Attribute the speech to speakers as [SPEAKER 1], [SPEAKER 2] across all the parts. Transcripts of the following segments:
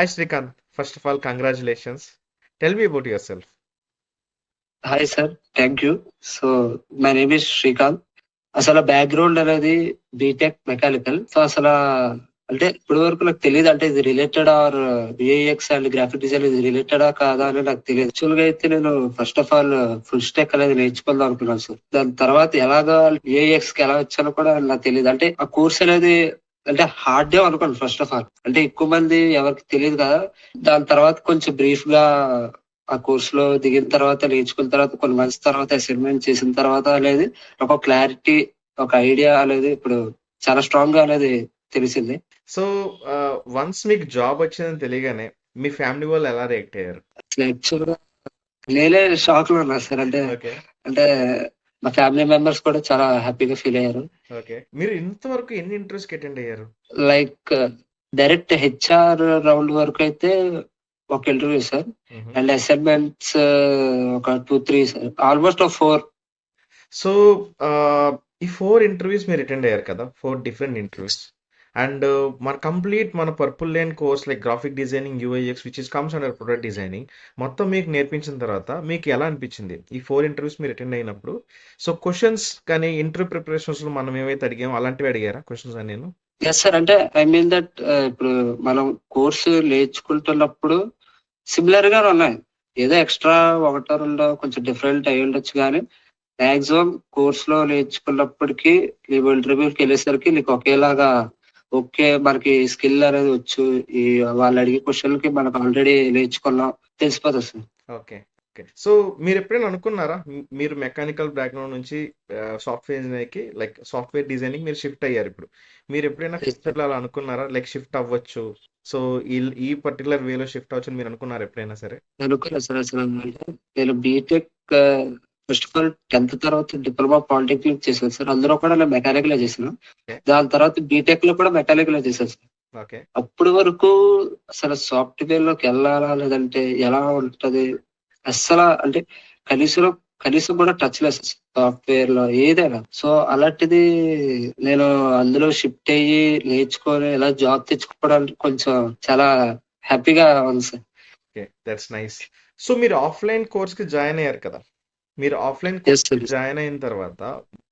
[SPEAKER 1] Hi Srikanth. First of all, congratulations. Tell me about yourself.
[SPEAKER 2] Hi sir, thank you. So my name is Srikanth. అసలు background అనేది BTech mechanical. So అసలు అంటే ఇప్పటి వరకు నాకు తెలియదు, అంటే ఇది related or VIX and graphic design ఇది రిలేటెడా కాదా అని నాకు తెలియదు. యాక్చువల్ గా అయితే నేను first of all full stock అనేది నేర్చుకుందాం అనుకున్నాను సార్. దాని తర్వాత ఎలాగా విఐఎక్స్ కి ఎలా వచ్చానో కూడా నాకు తెలియదు. అంటే ఆ కోర్స్ అనేది అంటే హార్డ్ డే అనుకోండి. ఫస్ట్ ఆఫ్ ఆల్ అంటే ఎక్కువ మంది ఎవరికి తెలియదు కదా. దాని తర్వాత కొంచెం బ్రీఫ్ గా ఆ కోర్స్ లో దిగిన తర్వాత, నేర్చుకున్న తర్వాత, కొన్ని మంత్స్ తర్వాత అసైన్మెంట్ చేసిన తర్వాత అనేది ఒక క్లారిటీ, ఒక ఐడియా అనేది ఇప్పుడు చాలా స్ట్రాంగ్ గా అనేది తెలిసింది.
[SPEAKER 1] సో వన్స్ మీకు జాబ్ వచ్చిందని తెలియగానే మీ ఫ్యామిలీ వాళ్ళు ఎలా రియాక్ట్ అయ్యారు?
[SPEAKER 2] యాక్చువల్ గా నేనే షాక్ లో ఉన్నా సార్. అంటే
[SPEAKER 1] ఓకే.
[SPEAKER 2] అంటే మా ఫ్యామిలీ మెంబర్స్ కూడా చాలా హ్యాపీగా ఫీల్ అయ్యారు.
[SPEAKER 1] ఓకే. మీరు ఇంతవరకు ఎన్ని ఇంటర్వ్యూస్కి అటెండ్ అయ్యారు?
[SPEAKER 2] లైక్ డైరెక్ట్ హెచ్ఆర్ రౌండ్ వరకు అయితే ఒక ఇంటర్వ్యూ సార్, అండ్ అసైన్మెంట్స్ ఒక 2-3 సార్, ఆల్మోస్ట్ 4.
[SPEAKER 1] సో ఈ 4 ఇంటర్వ్యూస్ మీరు అటెండ్ అయ్యారు కదా, 4 డిఫరెంట్ ఇంటర్వ్యూస్. అండ్ మన purple lane course like graphic designing యూఐఎక్స్ which is comes under product designing మొత్తం మీకు నేర్పించిన తర్వాత మీకు ఎలా అనిపించింది ఈ 4 ఇంటర్వ్యూస్ మీరు అటెండ్ అయినప్పుడు? సో క్వశ్చన్స్ కానీ ఇంటర్వ్యూ ప్రిపరేషన్స్లో మనం ఏవైతే అడిగామో అలాంటివి అడిగారా క్వశ్చన్స్ అని? నేను
[SPEAKER 2] ఎస్ సార్. అంటే ఐ మీన్ దట్ ఇప్పుడు మనం కోర్సు నేర్చుకుంటున్నప్పుడు సిమిలర్ గా ఉన్నాయి. ఏదో ఎక్స్ట్రా ఒకటో రెండో కొంచెం డిఫరెంట్ అయి ఉండొచ్చు, కానీ మాక్సిమం కోర్స్ లో నేర్చుకున్నప్పటికీ నీవు ఇంటర్వ్యూకి వెళ్ళేసరికి నీకు ఒకేలాగా ఓకే, మనకి స్కిల్ అనేది వచ్చు, ఈ వాళ్ళు అడిగే క్వశ్చన్లకి మనకు ఆల్రెడీ నేర్చుకున్నాం తెలిసిపోతుంది సార్.
[SPEAKER 1] ఓకే. ఓకే. సో మీరు ఎప్పుడైనా అనుకున్నారా మీరు మెకానికల్ బ్యాక్గ్రౌండ్ నుంచి సాఫ్ట్వేర్ ఇంజనీర్కి లైక్ సాఫ్ట్వేర్ డిజైనింగ్ మీరు షిఫ్ట్ అయ్యారు ఇప్పుడు. మీరు ఎప్పుడైనా ఫ్యూచర్లో అలా అనుకున్నారా లైక్ షిఫ్ట్ అవ్వచ్చు, సో ఈ పర్టికులర్ వేలో షిఫ్ట్ అవ్వచ్చు మీరు అనుకున్నారు ఎప్పుడైనా సరే?
[SPEAKER 2] అనుకున్నా సార్. అసలు అంటే నేను BTech first of all 10th తర్వాత డిప్లొమా పాలిటెక్నిక్ చేశాను సార్. అందులో కూడా నేను మెకానికల్ చేశాను.
[SPEAKER 1] ఓకే.
[SPEAKER 2] దాని తర్వాత బీటెక్ లో కూడా మెకానికల్ చేశాను సార్.
[SPEAKER 1] ఓకే.
[SPEAKER 2] అప్పటి వరకు అసలు సాఫ్ట్వేర్ లోకి వెళ్ళాలా లేదంటే ఎలా ఉంటది అస్సలు, అంటే కనీసం కనీసం కూడా టచ్ లేదు సాఫ్ట్వేర్ లో ఏదైనా. సో అలాంటిది నేను అందులో షిఫ్ట్ అయ్యి నేర్చుకొని ఇలా జాబ్ తెచ్చుకోవడానికి కొంచెం చాలా హ్యాపీగా ఉంది sir.
[SPEAKER 1] Okay, that's nice. So మీరు ఆఫ్లైన్ కోర్స్కి జాయిన్ అయ్యారు కదా, మీరు ఆఫ్లైన్
[SPEAKER 2] ఎస్
[SPEAKER 1] కోర్స్కి
[SPEAKER 2] సార్.
[SPEAKER 1] జాయిన్ అయిన తర్వాత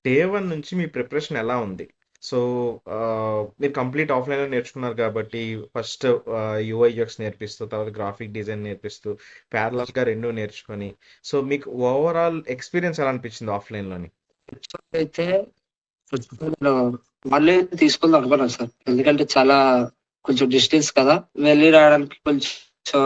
[SPEAKER 1] డే 1 నుంచి మీ ప్రిపరేషన్ ఎలా ఉంది? సో మీరు కంప్లీట్ ఆఫ్లైన్లో నేర్చుకున్నారు కాబట్టి ఫస్ట్ యూఐఎక్స్ నేర్పిస్తూ తర్వాత గ్రాఫిక్ డిజైన్ నేర్పిస్తూ ప్యారలల్గా రెండు నేర్చుకొని సో మీకు ఓవరాల్ ఎక్స్పీరియన్స్ ఎలా అనిపించింది ఆఫ్లైన్లోని?
[SPEAKER 2] అయితే ఫస్ట్ ఆఫ్ ఆల్ నేను ఆన్లైన్ తీసుకుందాం అనుకున్నాను సార్. ఎందుకంటే చాలా కొంచెం డిస్టెన్స్ కదా, వెళ్ళి రావడానికి కొంచెం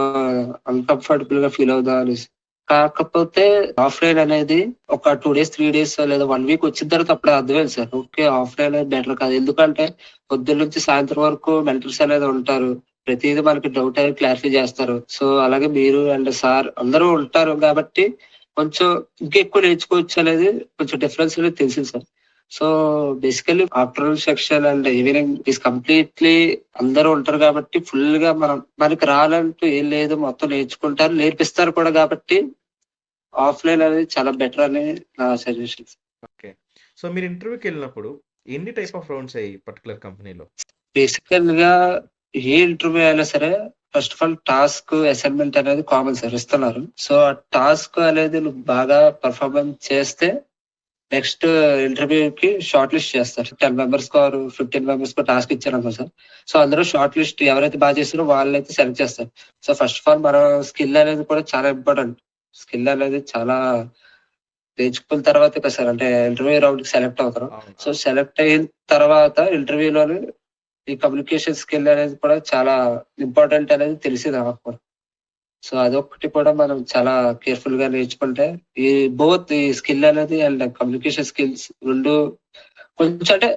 [SPEAKER 2] అన్కంఫర్టబుల్ గా ఫీల్ అవుదా అనేసి. కాకపోతే ఆఫ్లైన్ అనేది ఒక 2 days 3 days లేదా 1 week వచ్చిన తర్వాత అప్పుడే అర్థమైంది సార్. ఓకే, ఆఫ్లైన్ బెటర్ కాదు. ఎందుకంటే పొద్దున్న నుంచి సాయంత్రం వరకు మెంటర్స్ అనేది ఉంటారు. ప్రతిదీ మనకి డౌట్ అనేది క్లారిఫై చేస్తారు. సో అలాగే మీరు అండ్ సార్ అందరూ ఉంటారు కాబట్టి కొంచెం ఇంకా ఎక్కువ నేర్చుకోవచ్చు అనేది కొంచెం డిఫరెన్స్ అనేది తెలిసింది sir. So basically afternoon section and evening is completely అందరూ ఉంటారు కాబట్టి ఫుల్ గా మనకి రాలంటూ ఏం లేదు, మొత్తం నేర్చుకుంటారు, నేర్పిస్తారు కూడా కాబట్టి ఆఫ్లైన్ అనేది చాలా బెటర్ అని నా సజెషన్.
[SPEAKER 1] ఓకే. సో మీరు ఇంటర్వ్యూకి వెళ్ళినప్పుడు ఎన్ని టైప్ ఆఫ్ రౌండ్స్ అయ్యి పర్టికులర్ కంపెనీలో?
[SPEAKER 2] బేసికల్ గా ఏ ఇంటర్వ్యూ అయినా సరే first of all task assignment అనేది కామన్ సార్ ఇస్తున్నారు. సో ఆ టాస్క్ అనేది నువ్వు బాగా పర్ఫార్మెన్స్ చేస్తే నెక్స్ట్ ఇంటర్వ్యూకి షార్ట్ లిస్ట్ చేస్తారు. 10 మెంబర్స్ ఆర్ 15 మెంబర్స్ టాస్క్ ఇచ్చారు సార్. సో అందరూ షార్ట్ లిస్ట్ ఎవరైతే బాగా చేస్తారో వాళ్ళైతే సెలెక్ట్ చేస్తారు. సో ఫస్ట్ ఆఫ్ ఆల్ మన స్కిల్ అనేది కూడా చాలా ఇంపార్టెంట్. స్కిల్ అనేది చాలా నేర్చుకున్న తర్వాతే కదా సార్ అంటే ఇంటర్వ్యూ రౌండ్ కి సెలెక్ట్ అవుతారు. సో సెలెక్ట్ అయిన తర్వాత ఇంటర్వ్యూలోని ఈ కమ్యూనికేషన్ స్కిల్ అనేది కూడా చాలా ఇంపార్టెంట్ అనేది తెలిసింది నాకు. సో అదొకటి కూడా మనం చాలా కేర్ఫుల్ గా నేర్చుకుంటే ఈ బోత్ ఈ స్కిల్ అనేది అండ్ కమ్యూనికేషన్ స్కిల్స్ రెండు కొంచెం అంటే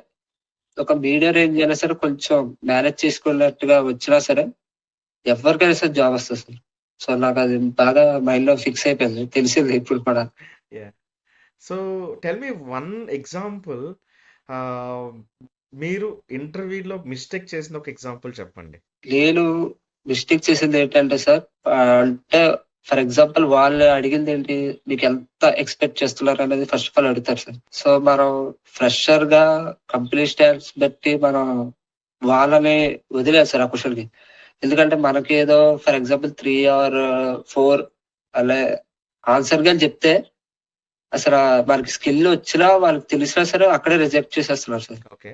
[SPEAKER 2] ఒక మీడియా రేంజ్ అయినా సరే కొంచెం మేనేజ్ చేసుకున్నట్టుగా వచ్చినా సరే ఎవరికైనా సరే జాబ్ వస్తుంది సార్. సో నాకు అది బాగా మైండ్ లో ఫిక్స్ అయిపోయింది, తెలిసింది ఇప్పుడు కూడా.
[SPEAKER 1] So tell me one example, మీరు ఇంటర్వ్యూలో మిస్టేక్ చేసిన ఒక ఎగ్జాంపుల్ చెప్పండి.
[SPEAKER 2] నేను మిస్టేక్ చేసింది ఏంటంటే సార్, అంటే ఫర్ ఎగ్జాంపుల్ వాళ్ళు అడిగింది ఏంటి, మీకు ఎంత ఎక్స్పెక్ట్ చేస్తున్నారు అనేది ఫస్ట్ ఆఫ్ ఆల్ అడుగుతారు సార్. సో మనం ఫ్రెషర్ గా కంపెనీ స్టాండ్స్ బట్టి మనం వాళ్ళని వదిలేదు సార్ ఆ క్వశ్చన్ కి. ఎందుకంటే మనకి ఏదో ఫర్ ఎగ్జాంపుల్ 3 ఆర్ 4 అలా ఆన్సర్ గాని చెప్తే అసలు మనకి స్కిల్ వచ్చినా వాళ్ళకి తెలిసినా సరే అక్కడే రిజెక్ట్ చేసేస్తున్నారు సార్.
[SPEAKER 1] ఓకే.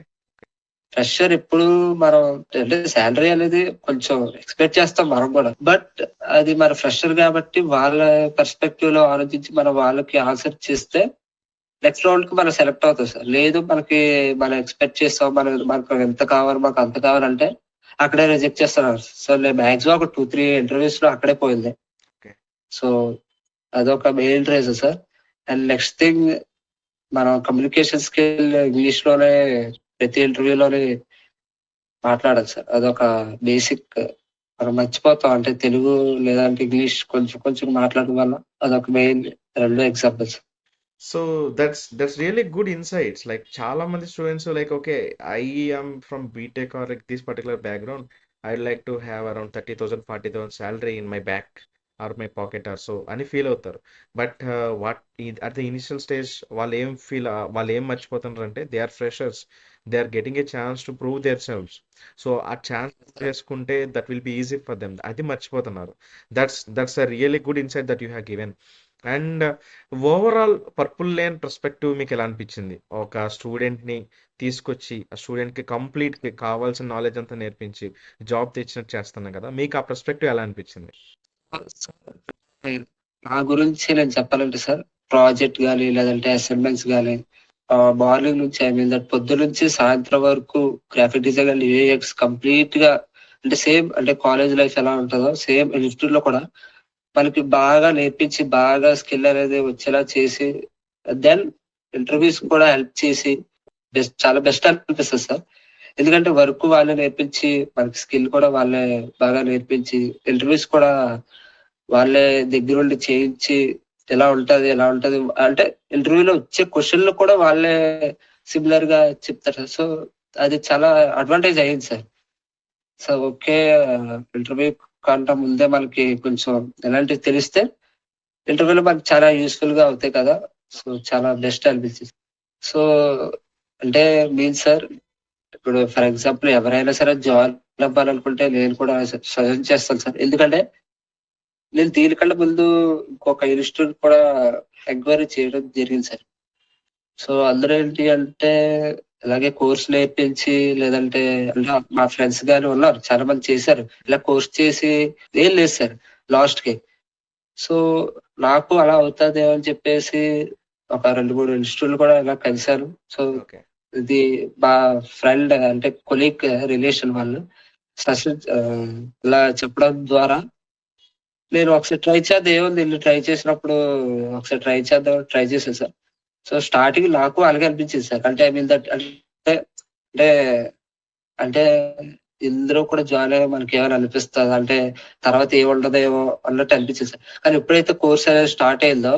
[SPEAKER 2] ఫ్రెషర్ ఎప్పుడు మనం అంటే శాలరీ అనేది కొంచెం ఎక్స్పెక్ట్ చేస్తాం మనం కూడా. బట్ అది మన ఫ్రెషర్ కాబట్టి వాళ్ళ పర్స్పెక్టివ్ లో ఆలోచించి మనం వాళ్ళకి ఆన్సర్ చేస్తే నెక్స్ట్ రౌండ్ కి మనం సెలెక్ట్ అవుతాం సార్. లేదు మనకి మనం ఎక్స్పెక్ట్ చేస్తాం మనకు ఎంత కావాలి మాకు అంత కావాలంటే అక్కడే రిజెక్ట్ చేస్తున్నారు. సో నేను మాక్సిమం ఒక 2-3 ఇంటర్వ్యూస్ లో అక్కడే పోయింది.
[SPEAKER 1] ఓకే.
[SPEAKER 2] సో అదొక main reason sir. And next thing మనం కమ్యూనికేషన్ స్కిల్ ఇంగ్లీష్ లోనే ప్రతి ఇంటర్వ్యూలోని మాట్లాడాలి సార్. అదొక బేసిక్ మనం మర్చిపోతాం. అంటే తెలుగు లేదంటే ఇంగ్లీష్ కొంచెం కొంచెం మాట్లాడడం వల్ల అదొక main 2 examples.
[SPEAKER 1] So that's really good insights. Like చాలా మంది students like okay, I am from BTech or like this particular background. I like to have around 30,000 40,000 salary in my back or my pocket or so అని feel అవుతారు. But what at the initial stage వాళ్ళు ఏం మర్చిపోతున్నారు అంటే they are freshers. They are getting a chance to prove their selves. So ఆ chance చేసుకుంటే that will be easy for them. అది మర్చిపోతున్నారు. That's a really good insight that you have given. And overall purple lane perspective మీకు ఎలా అనిపించింది? ఒక స్టూడెంట్ని తీసుకొచ్చి ఆ స్టూడెంట్కి కంప్లీట్ కావాల్సిన నాలెడ్జ్ అంతా నేర్పించి జాబ్ తెచ్చినట్టు చేస్తున్నాం కదా, మీకు ఆ పర్స్పెక్టివ్ ఎలా అనిపించింది?
[SPEAKER 2] నా గురించి నేను చెప్పాలంటే సార్, ప్రాజెక్ట్ గానీ లేదంటే అసైన్మెంట్స్ గానీ మార్నింగ్ నుంచి ఐ మీన్ దట్ పొద్దు నుంచి సాయంత్రం వరకు graphic design and UX complete గా అంటే సేమ్ అంటే కాలేజ్ లైఫ్ ఎలా ఉంటుందో సేమ్ ఇన్స్టిట్యూట్ లో కూడా మనకి బాగా నేర్పించి బాగా స్కిల్ అనేది వచ్చేలా చేసి దెన్ ఇంటర్వ్యూస్ కూడా హెల్ప్ చేసి చాలా బెస్ట్ అనిపిస్తుంది సార్. ఎందుకంటే వర్క్ వాళ్ళే నేర్పించి మనకి స్కిల్ కూడా వాళ్ళే బాగా నేర్పించి ఇంటర్వ్యూస్ కూడా వాళ్ళే దగ్గరుండి చేయించి ఎలా ఉంటది అంటే ఇంటర్వ్యూలో వచ్చే క్వశ్చన్లు కూడా వాళ్ళే సిమిలర్ గా చెప్తారు. సో అది చాలా అడ్వాంటేజ్ అయ్యింది సార్. సో ఓకే, ఇంటర్వ్యూ కంటే ముందే మనకి కొంచెం ఎలాంటివి తెలిస్తే ఇంటర్వ్యూలో మనకి చాలా యూస్ఫుల్ గా అవుతాయి కదా. సో చాలా బెస్ట్ అనిపించింది. సో అంటే మీన్ సార్, ఇప్పుడు ఫర్ ఎగ్జాంపుల్ ఎవరైనా సరే జాయిన్ అవ్వాలనుకుంటే నేను కూడా సజెస్ట్ చేస్తాను సార్. ఎందుకంటే నేను దీనికంటే ముందు ఇంకొక ఇన్స్టిట్యూట్ కూడా ఎంక్వైరీ చేయడం జరిగింది సార్. సో అందరూ ఏంటి అంటే ఇలాగే కోర్స్ నేర్పించి లేదంటే అంటే మా ఫ్రెండ్స్ గాని ఉన్నారు చాలా మంది చేశారు. ఇలా కోర్స్ చేసి ఏం లేదు సార్ లాస్ట్ కి. సో నాకు అలా అవుతాదేమో అని చెప్పేసి ఒక 2-3 ఇన్స్టిట్యూట్లు కూడా ఇలా కలిశాను. So
[SPEAKER 1] okay.
[SPEAKER 2] ఇది మా ఫ్రెండ్ అంటే కొలీగ్ రిలేషన్ వాళ్ళు సజెస్ట్ ఇలా చెప్పడం ద్వారా నేను ఒకసారి ట్రై చేద్దాం ఏముంది ఇల్లు ట్రై చేసినప్పుడు ఒకసారి ట్రై చేశాను సార్. సో స్టార్టింగ్ నాకు అలాగే అనిపించింది సార్. అంటే ఐ మీన్ దట్ అంటే అంటే అంటే ఇందులో కూడా జాయిన్ అయ్యే మనకి ఏమైనా అనిపిస్తుంది అంటే తర్వాత ఏముండదేమో అన్నట్టు అనిపించింది సార్. కానీ ఎప్పుడైతే కోర్స్ అనేది స్టార్ట్ అయిందో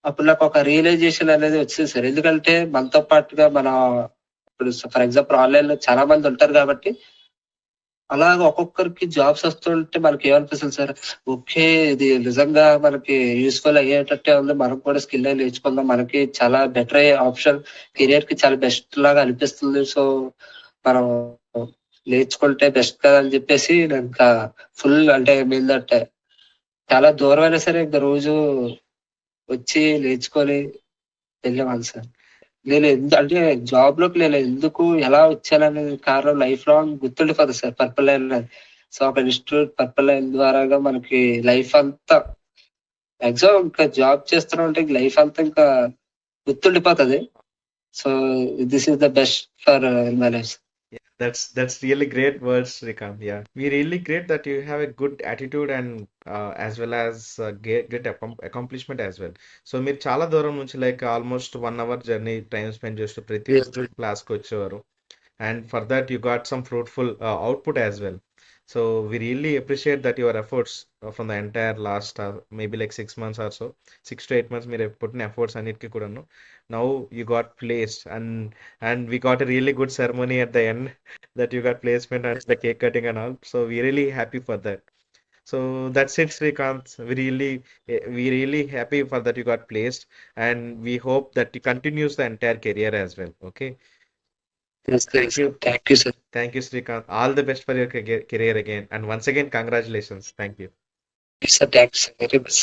[SPEAKER 2] అప్పుడు నాకు ఒక రియలైజేషన్ అనేది వచ్చింది సార్. ఎందుకంటే మనతో పాటుగా మన ఇప్పుడు ఫర్ ఎగ్జాంపుల్ ఆన్లైన్ లో చాలా మంది ఉంటారు కాబట్టి అలాగ ఒక్కొక్కరికి జాబ్స్ వస్తుంటే మనకి ఏమనిపిస్తుంది సార్, ఓకే ఇది నిజంగా మనకి యూస్ఫుల్ అయ్యేటట్టే ఉంది. మనం కూడా స్కిల్ అయి నేర్చుకుందాం. మనకి చాలా బెటర్ అయ్యే ఆప్షన్ కెరియర్ కి చాలా బెస్ట్ లాగా అనిపిస్తుంది. సో మనం నేర్చుకుంటే బెస్ట్ కదా అని చెప్పేసి నేను ఇంకా ఫుల్ అంటే మీన్ దట్ చాలా దూరం అయినా సరే ఇంకా రోజు వచ్చి నేర్చుకొని వెళ్ళేవాళ్ళు సార్. అంటే జాబ్ లోకి నేను ఎందుకు ఎలా వచ్చాననేది కారణం లైఫ్ లాంగ్ గుర్తుండిపోతుంది సార్ పర్పుల్ లైన్ అనేది. సో ఒక ఇన్స్టిట్యూట్ పర్పుల్ లైన్ ద్వారాగా మనకి లైఫ్ అంతా మాక్సిమం ఇంకా జాబ్ చేస్తున్నాం అంటే లైఫ్ అంతా ఇంకా గుర్తుండిపోతుంది. So this is the best for my life.
[SPEAKER 1] Yeah, that's really great words, Srikanth. Yeah, we really great that you have a good attitude and as well as great accomplishment as well. So మీరు చాలా దూరం నుంచి like almost 1 hour journey time spend చేస్తూ ప్రతి క్లాస్కి వచ్చేవారు. And for that you got some fruitful output as well. So we really appreciate that your efforts from the entire last maybe like 6 months or so, 6 to 8 months మీరు put in efforts అన్నిటికీ కూడాను. Now you got placed and we got a really good ceremony at the end that you got placement and the cake cutting and all. So we really happy for that. So that's it, Srikanth. We really happy for that you got placed, and we hope that you continues the entire career as well. Okay. Thank you.
[SPEAKER 2] Thank you sir.
[SPEAKER 1] Thank you, Srikanth. All the best for your career again. And once again, congratulations. Thank you.
[SPEAKER 2] Sir thank you sir very much.